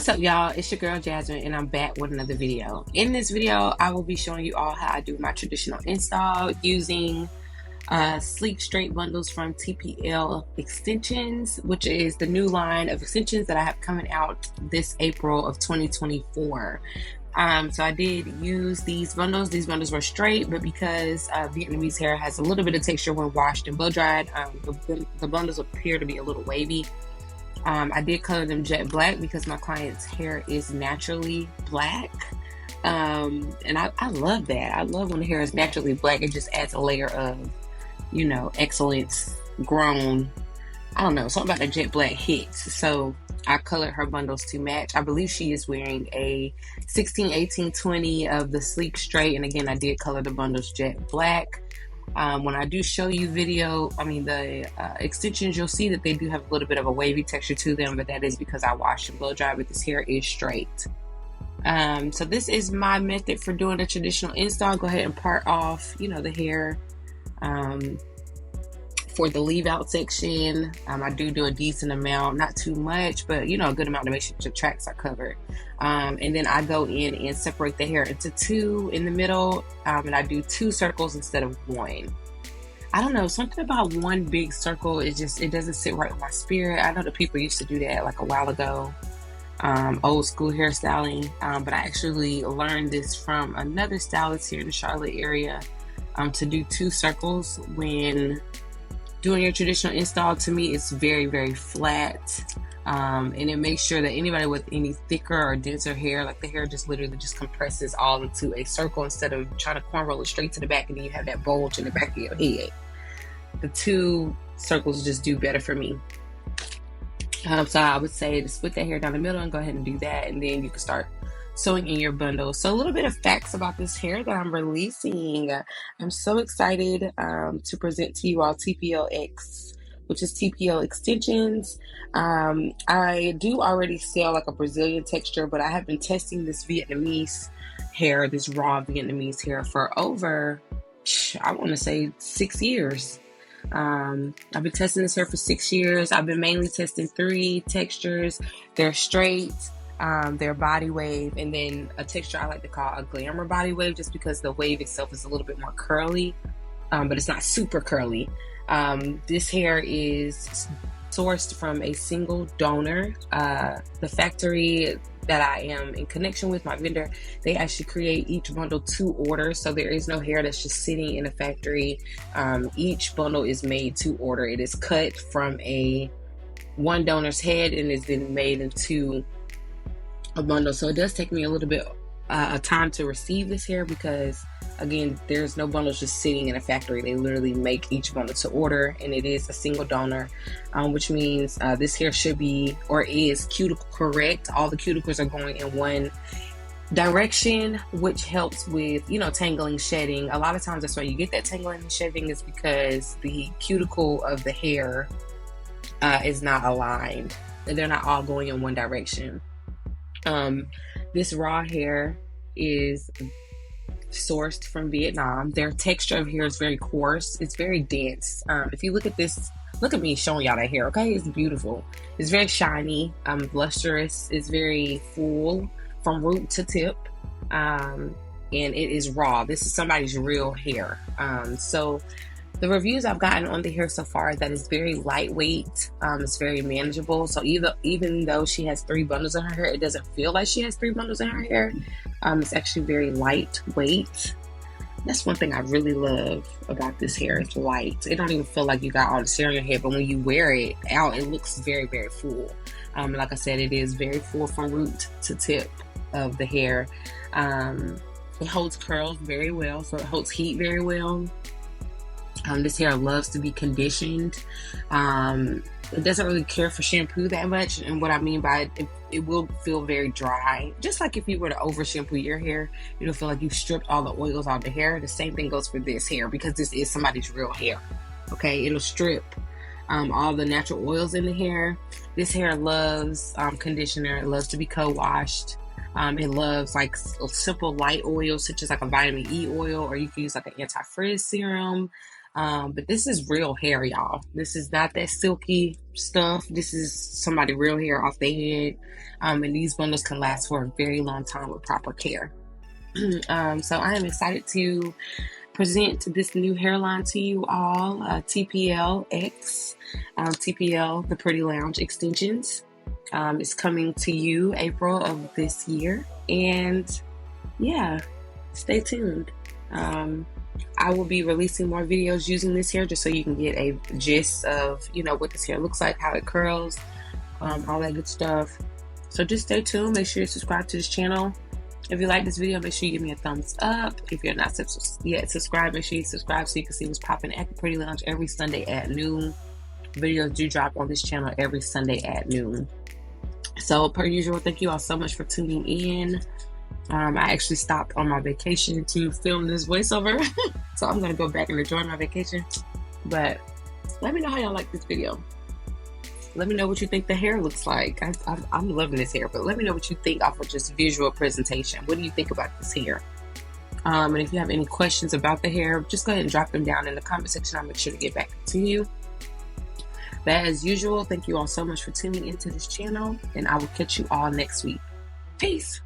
What's up, y'all? It's your girl Jasmine, and I'm back with another video. In this video, I will be showing you all how I do my traditional install using sleek straight bundles from TPLXtensions, which is the new line of extensions that I have coming out this April of 2024. So I did use these bundles. These bundles were straight, but because Vietnamese hair has a little bit of texture when washed and blow dried, the bundles appear to be a little wavy. I did color them jet black because my client's hair is naturally black. And I love that. I love when the hair is naturally black. It just adds a layer of, excellence grown. I don't know, something about the jet black hits. So I colored her bundles to match. I believe she is wearing a 16, 18, 20 of the sleek straight. And again, I did color the bundles jet black. When I do show you the extensions, you'll see that they do have a little bit of a wavy texture to them, but that is because I washed and blow dried, but this hair is straight. So this is my method for doing a traditional install. Go ahead and part off, the hair for the leave out section. I do a decent amount, not too much, but a good amount to make sure the tracks are covered. And then I go in and separate the hair into two in the middle, and I do 2 circles instead of 1. I don't know, something about one big circle, it doesn't sit right with my spirit. I know that people used to do that like a while ago, old school hairstyling, but I actually learned this from another stylist here in the Charlotte area, to do 2 circles when doing your traditional install. To me, it's very, very flat. And it makes sure that anybody with any thicker or denser hair, like the hair just literally just compresses all into a circle instead of trying to cornroll it straight to the back and then you have that bulge in the back of your head. The 2 circles just do better for me. So I would say to split that hair down the middle and go ahead and do that, and then you can start sewing in your bundle. So a little bit of facts about this hair that I'm releasing. I'm so excited to present to you all TPLX, which is TPLXtensions. I do already sell like a Brazilian texture, but I have been testing this Vietnamese hair, this raw Vietnamese hair, for over, I want to say 6 years. I've been testing this hair for 6 years. I've been mainly testing 3 textures. They're straight, they're body wave, and then a texture I like to call a glamour body wave, just because the wave itself is a little bit more curly, but it's not super curly. This hair is sourced from a single donor. The factory that I am in connection with, my vendor, they actually create each bundle to order, so there is no hair that's just sitting in a factory. Each bundle is made to order. It is cut from one donor's head and is then made into a bundle. So it does take me a little bit of time to receive this hair because, again, there's no bundles just sitting in a factory. They literally make each bundle to order, and it is a single donor, which means this hair should be, or is, cuticle correct. All the cuticles are going in one direction, which helps with, tangling, shedding. A lot of times that's why you get that tangling and shedding, is because the cuticle of the hair is not aligned. They're not all going in one direction. This raw hair is sourced from Vietnam. Their texture of hair is very coarse. It's very dense. If you look at this, look at me showing y'all that hair, okay? It's beautiful. It's very shiny, lustrous. It's very full from root to tip. And it is raw. This is somebody's real hair. So the reviews I've gotten on the hair so far is that it's very lightweight. It's very manageable. So even though she has 3 bundles in her hair, it doesn't feel like she has 3 bundles in her hair. It's actually very lightweight. That's one thing I really love about this hair. It's light. It don't even feel like you got all the hair on your head, but when you wear it out, it looks very, very full. Like I said, it is very full from root to tip of the hair. It holds curls very well, so it holds heat very well. This hair loves to be conditioned. It doesn't really care for shampoo that much, and what I mean by it will feel very dry. Just like if you were to over shampoo your hair, it'll feel like you've stripped all the oils out of the hair. The same thing goes for this hair, because this is somebody's real hair. Okay, it'll strip all the natural oils in the hair. This hair loves conditioner. It loves to be co-washed. It loves like simple light oils, such as like a vitamin E oil, or you can use like an anti-frizz serum. But this is real hair, y'all. This is not that silky stuff. This is somebody real hair off their head. And these bundles can last for a very long time with proper care. So I am excited to present this new hairline to you all, TPLX, TPL, the Pretty Lounge Extensions. It's coming to you April of this year. And yeah, stay tuned. I will be releasing more videos using this hair just so you can get a gist of, you know, what this hair looks like, how it curls, all that good stuff. So just stay tuned. Make sure you subscribe to this channel. If you like this video, make sure you give me a thumbs up. If you're not yet subscribed, make sure you subscribe so you can see what's popping at the Pretty Lounge every Sunday at noon. Videos do drop on this channel every Sunday at noon. So per usual, thank you all so much for tuning in. I actually stopped on my vacation to film this voiceover. So I'm going to go back and enjoy my vacation. But let me know how y'all like this video. Let me know what you think the hair looks like. I'm loving this hair, but let me know what you think off of just visual presentation. What do you think about this hair? And if you have any questions about the hair, just go ahead and drop them down in the comment section. I'll make sure to get back to you. But as usual, thank you all so much for tuning into this channel, and I will catch you all next week. Peace.